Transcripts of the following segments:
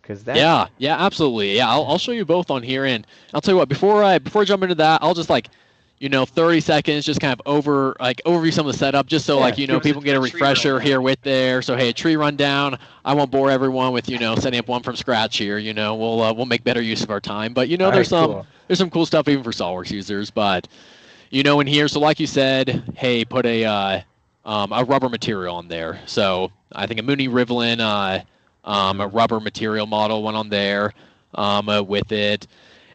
Because that, Yeah, absolutely. Yeah, I'll show you both on here, and I'll tell you what. Before I jump into that, I'll just 30 seconds, just kind of overview some of the setup, just so yeah, give us people can get a a tree refresher rundown. here with there. So hey, a tree rundown. I won't bore everyone with setting up one from scratch here. We'll make better use of our time. But All there's right, some cool. there's some cool stuff even for SolidWorks users. But in here, so like you said, hey, put a rubber material on there. So I think a Mooney-Rivlin a rubber material model went on there with it.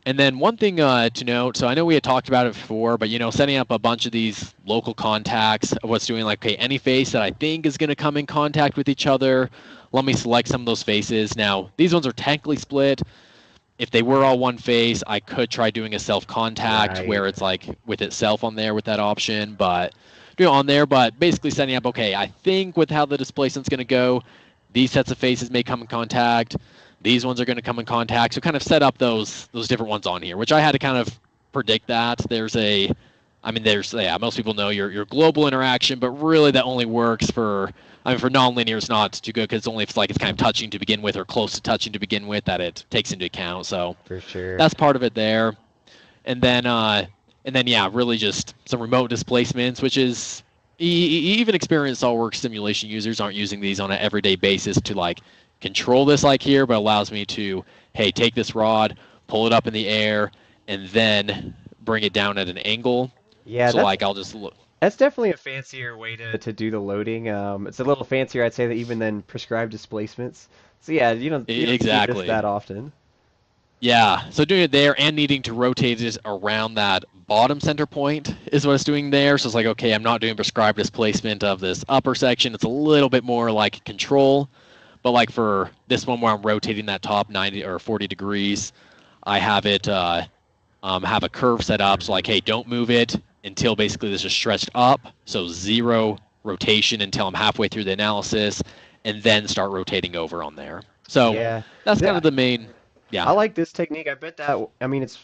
And then one thing to note, so I know we had talked about it before, but setting up a bunch of these local contacts of what's doing okay, any face that I think is going to come in contact with each other, let me select some of those faces. Now, these ones are technically split. If they were all one face, I could try doing a self contact Right. where it's like with itself on there with that option, but on there, but basically setting up, okay, I think with how the displacement's going to go, these sets of faces may come in contact. These ones are going to come in contact. So kind of set up those different ones on here, which I had to kind of predict that. Most people know your global interaction, but really that only works for for nonlinear is not too good because it's only if it's kind of touching to begin with or close to touching to begin with that it takes into account. So For sure. that's part of it there. And then yeah, really just some remote displacements, which is even experienced SolidWorks simulation users aren't using these on an everyday basis to control this like here, but allows me to take this rod, pull it up in the air, and then bring it down at an angle. Yeah, So that's I'll just look. that's definitely a fancier way to do the loading. It's a little fancier, I'd say, that even than prescribed displacements. So yeah, you don't see this Exactly. that often. Yeah, so doing it there and needing to rotate it around that bottom center point is what it's doing there. So it's like, okay, I'm not doing prescribed displacement of this upper section. It's a little bit more like control. But for this one where I'm rotating that top 90 or 40 degrees, I have it have a curve set up. So Hmm. hey, don't move it until basically this is stretched up. So zero rotation until I'm halfway through the analysis, and then start rotating over on there. So Yeah, that's kind yeah. of the main, yeah. I like this technique. I bet that, I mean, it's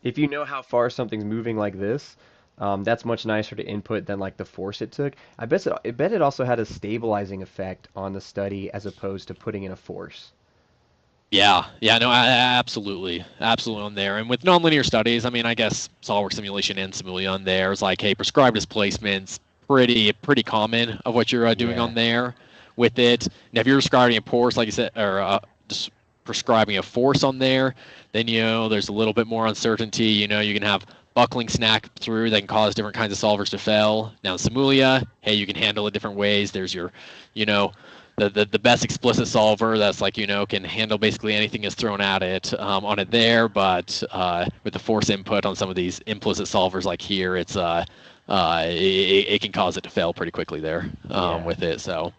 if you know how far something's moving like this, that's much nicer to input than like the force it took. I bet it also had a stabilizing effect on the study as opposed to putting in a force. Yeah, no, absolutely on there. And with nonlinear studies, I guess SolidWorks simulation and Simulia on there is hey, prescribed displacements, pretty common of what you're doing Yeah, on there with it. Now, if you're describing a force, like you said, or just prescribing a force on there, then there's a little bit more uncertainty. You can have buckling snack through that can cause different kinds of solvers to fail. Now, in Simulia, hey, you can handle it different ways. There's your, you know, the best explicit solver that's can handle basically anything that's thrown at it on it there, but with the force input on some of these implicit solvers like here, it can cause it to fail pretty quickly there yeah. with it. So